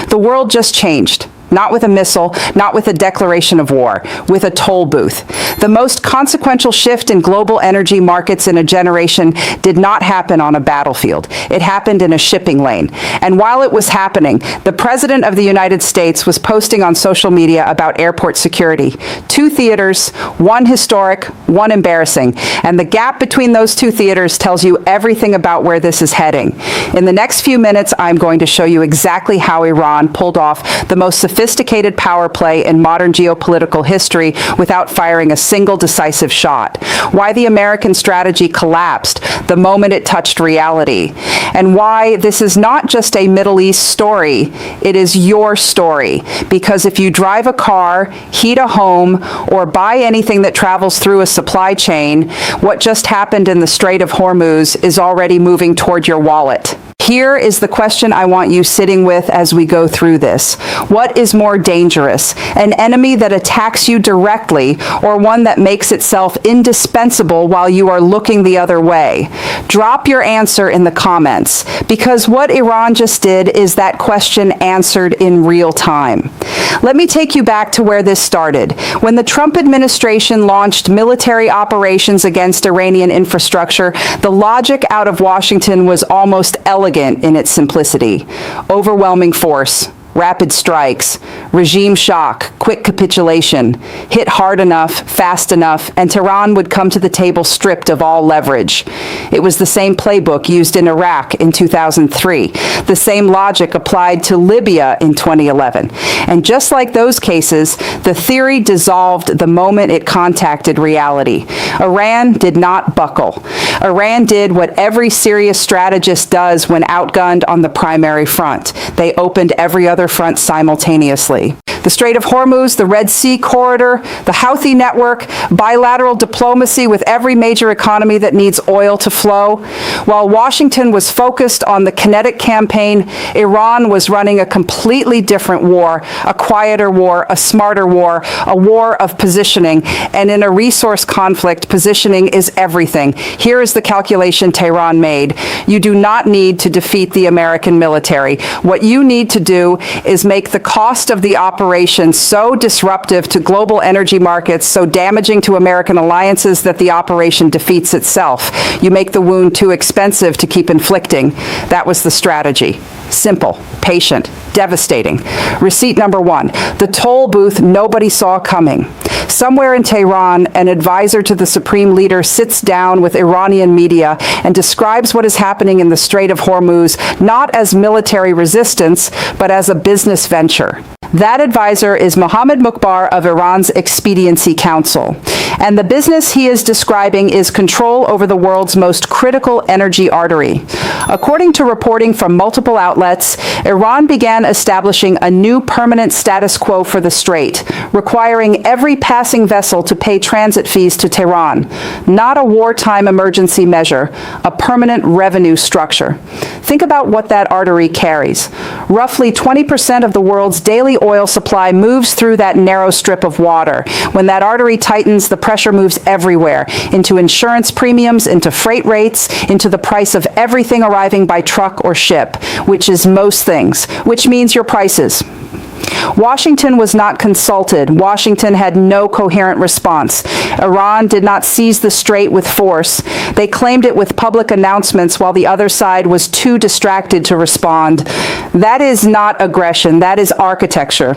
The world just changed. Not with a missile, not with a declaration of war, with a toll booth. The most consequential shift in global energy markets in a generation did not happen on a battlefield. It happened in a shipping lane. And while it was happening, the President of the United States was posting on social media about airport security. 2 theaters, one historic, one embarrassing. And the gap between those 2 theaters tells you everything about where this is heading. In the next few minutes, I'm going to show you exactly how Iran pulled off the most sophisticated power play in modern geopolitical history without firing a single decisive shot. Why the American strategy collapsed the moment it touched reality. And why this is not just a Middle East story, it is your story. Because if you drive a car, heat a home, or buy anything that travels through a supply chain, what just happened in the Strait of Hormuz is already moving toward your wallet. Here is the question I want you sitting with as we go through this. What is more dangerous, an enemy that attacks you directly or one that makes itself indispensable while you are looking the other way? Drop your answer in the comments, because what Iran just did is that question answered in real time. Let me take you back to where this started. When the Trump administration launched military operations against Iranian infrastructure, the logic out of Washington was almost elegant in its simplicity. Overwhelming force, rapid strikes, regime shock, quick capitulation, hit hard enough, fast enough, and Tehran would come to the table stripped of all leverage. It was the same playbook used in Iraq in 2003, the same logic applied to Libya in 2011. And just like those cases, the theory dissolved the moment it contacted reality. Iran did not buckle. Iran did what every serious strategist does when outgunned on the primary front. They opened every other front simultaneously. The Strait of Hormuz, the Red Sea corridor, the Houthi network, bilateral diplomacy with every major economy that needs oil to flow. While Washington was focused on the kinetic campaign, Iran was running a completely different war, a quieter war, a smarter war, a war of positioning. And in a resource conflict, positioning is everything. Here is the calculation Tehran made. You do not need to defeat the American military. What you need to do is make the cost of the operation so disruptive to global energy markets, so damaging to American alliances that the operation defeats itself. You make the wound too expensive to keep inflicting. That was the strategy. Simple, patient, devastating. Receipt number 1, the toll booth nobody saw coming. Somewhere in Tehran, an advisor to the supreme leader sits down with Iranian media and describes what is happening in the Strait of Hormuz not as military resistance, but as a business venture. That advisor is Mohammad Mukhbar of Iran's Expediency Council. And the business he is describing is control over the world's most critical energy artery. According to reporting from multiple outlets, Iran began establishing a new permanent status quo for the strait, requiring every passing vessel to pay transit fees to Tehran. Not a wartime emergency measure, a permanent revenue structure. Think about what that artery carries. Roughly 20% of the world's daily oil supply moves through that narrow strip of water. When that artery tightens, the pressure moves everywhere, into insurance premiums, into freight rates, into the price of everything arriving by truck or ship, which is most things, which means your prices. Washington was not consulted. Washington had no coherent response. Iran did not seize the strait with force. They claimed it with public announcements while the other side was too distracted to respond. That is not aggression. That is architecture.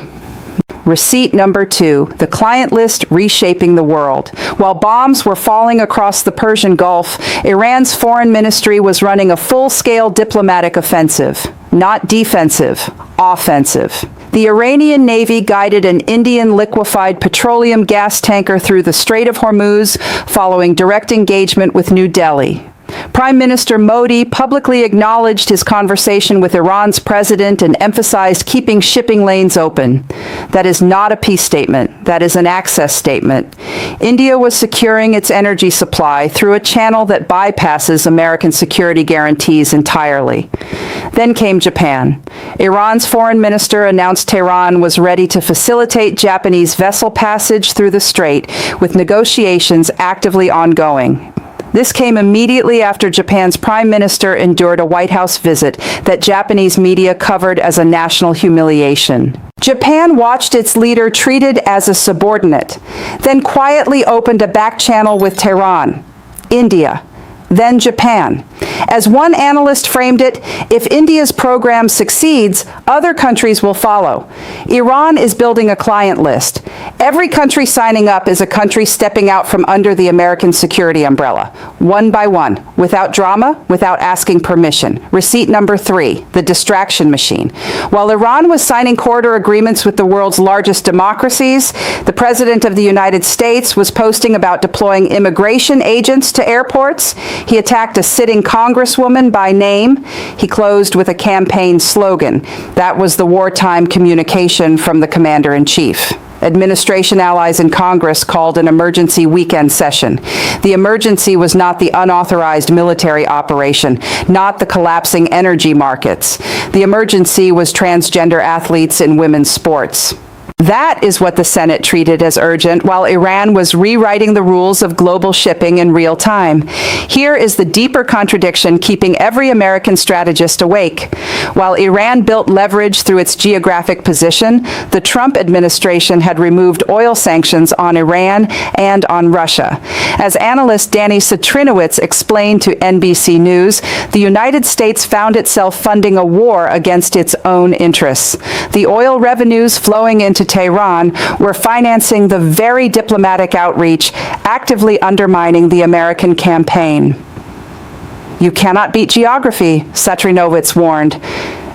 Receipt number 2, the client list reshaping the world. While bombs were falling across the Persian Gulf, Iran's foreign ministry was running a full-scale diplomatic offensive. Not defensive, offensive. The Iranian Navy guided an Indian liquefied petroleum gas tanker through the Strait of Hormuz following direct engagement with New Delhi. Prime Minister Modi publicly acknowledged his conversation with Iran's president and emphasized keeping shipping lanes open. That is not a peace statement. That is an access statement. India was securing its energy supply through a channel that bypasses American security guarantees entirely. Then came Japan. Iran's foreign minister announced Tehran was ready to facilitate Japanese vessel passage through the strait, with negotiations actively ongoing. This came immediately after Japan's prime minister endured a White House visit that Japanese media covered as a national humiliation. Japan watched its leader treated as a subordinate, then quietly opened a back channel with Tehran, India, then Japan. As one analyst framed it, if India's program succeeds, other countries will follow. Iran is building a client list. Every country signing up is a country stepping out from under the American security umbrella, one by one, without drama, without asking permission. Receipt number 3, the distraction machine. While Iran was signing corridor agreements with the world's largest democracies, the President of the United States was posting about deploying immigration agents to airports. He attacked a sitting congresswoman by name. He closed with a campaign slogan. That was the wartime communication from the commander-in-chief. Administration allies in Congress called an emergency weekend session. The emergency was not the unauthorized military operation, not the collapsing energy markets. The emergency was transgender athletes in women's sports. That is what the Senate treated as urgent, while Iran was rewriting the rules of global shipping in real time. Here is the deeper contradiction keeping every American strategist awake. While Iran built leverage through its geographic position, the Trump administration had removed oil sanctions on Iran and on Russia. As analyst Danny Citrinowicz explained to NBC News, the United States found itself funding a war against its own interests. The oil revenues flowing into Tehran were financing the very diplomatic outreach, actively undermining the American campaign. You cannot beat geography, Citrinowicz warned,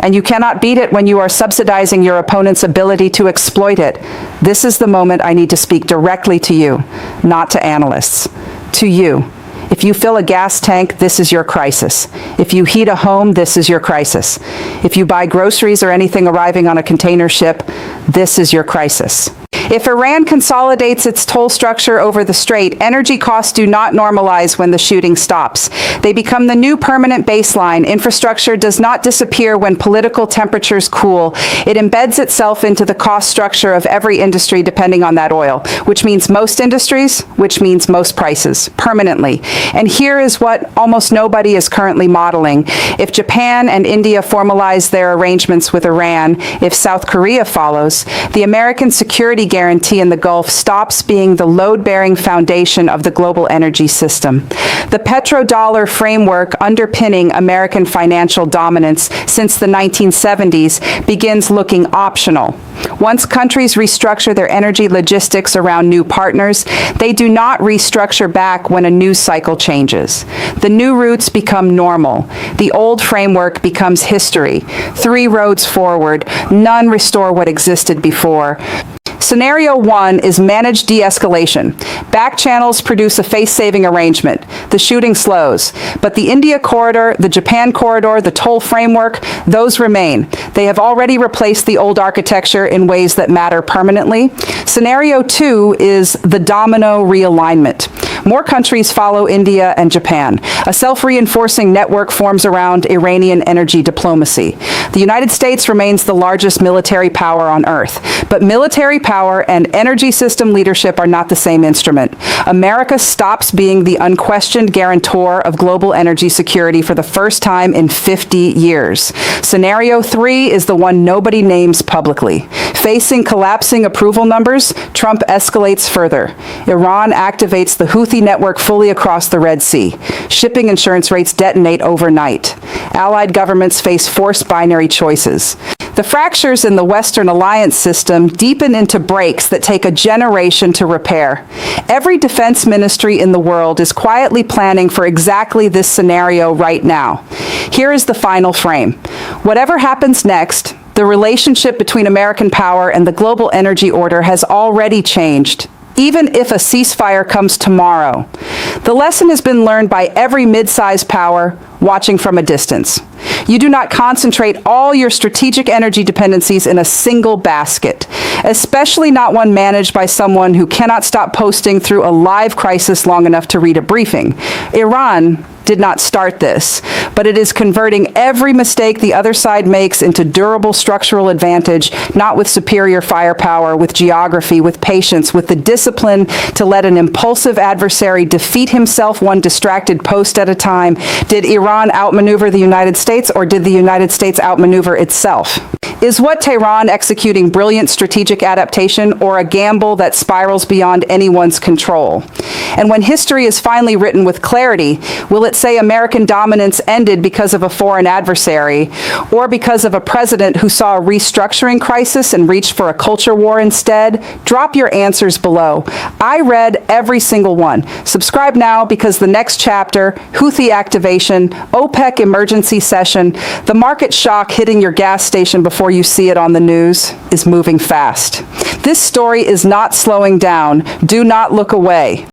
and you cannot beat it when you are subsidizing your opponent's ability to exploit it. This is the moment I need to speak directly to you, not to analysts. To you. If you fill a gas tank, this is your crisis. If you heat a home, this is your crisis. If you buy groceries or anything arriving on a container ship, this is your crisis. If Iran consolidates its toll structure over the Strait, energy costs do not normalize when the shooting stops. They become the new permanent baseline. Infrastructure does not disappear when political temperatures cool. It embeds itself into the cost structure of every industry depending on that oil, which means most industries, which means most prices, permanently. And here is what almost nobody is currently modeling. If Japan and India formalize their arrangements with Iran, if South Korea follows, the American security guarantee in the Gulf stops being the load-bearing foundation of the global energy system. The petrodollar framework underpinning American financial dominance since the 1970s begins looking optional. Once countries restructure their energy logistics around new partners, they do not restructure back when a news cycle changes. The new routes become normal. The old framework becomes history. 3 roads forward, none restore what existed before. Scenario 1 is managed de-escalation. Back channels produce a face-saving arrangement. The shooting slows. But the India corridor, the Japan corridor, the toll framework, those remain. They have already replaced the old architecture in ways that matter permanently. Scenario 2 is the domino realignment. More countries follow India and Japan. A self-reinforcing network forms around Iranian energy diplomacy. The United States remains the largest military power on Earth, but military power and energy system leadership are not the same instrument. America stops being the unquestioned guarantor of global energy security for the first time in 50 years. Scenario 3 is the one nobody names publicly. Facing collapsing approval numbers, Trump escalates further. Iran activates the Houthi network fully across the Red Sea. Shipping insurance rates detonate overnight. Allied governments face forced binary choices. The fractures in the Western alliance system deepen into breaks that take a generation to repair. Every defense ministry in the world is quietly planning for exactly this scenario right now. Here is the final frame. Whatever happens next, the relationship between American power and the global energy order has already changed. Even if a ceasefire comes tomorrow. The lesson has been learned by every mid-sized power watching from a distance. You do not concentrate all your strategic energy dependencies in a single basket, especially not one managed by someone who cannot stop posting through a live crisis long enough to read a briefing. Iran did not start this, but it is converting every mistake the other side makes into durable structural advantage, not with superior firepower, with geography, with patience, with the discipline to let an impulsive adversary defeat himself one distracted post at a time. Did Iran outmaneuver the United States, or did the United States outmaneuver itself? Is what Tehran executing brilliant strategic adaptation, or a gamble that spirals beyond anyone's control? And when history is finally written with clarity, will it say American dominance ended because of a foreign adversary, or because of a president who saw a restructuring crisis and reached for a culture war instead? Drop your answers below. I read every single one. Subscribe now, because the next chapter, Houthi activation, OPEC emergency session, the market shock hitting your gas station before you see it on the news, is moving fast. This story is not slowing down. Do not look away.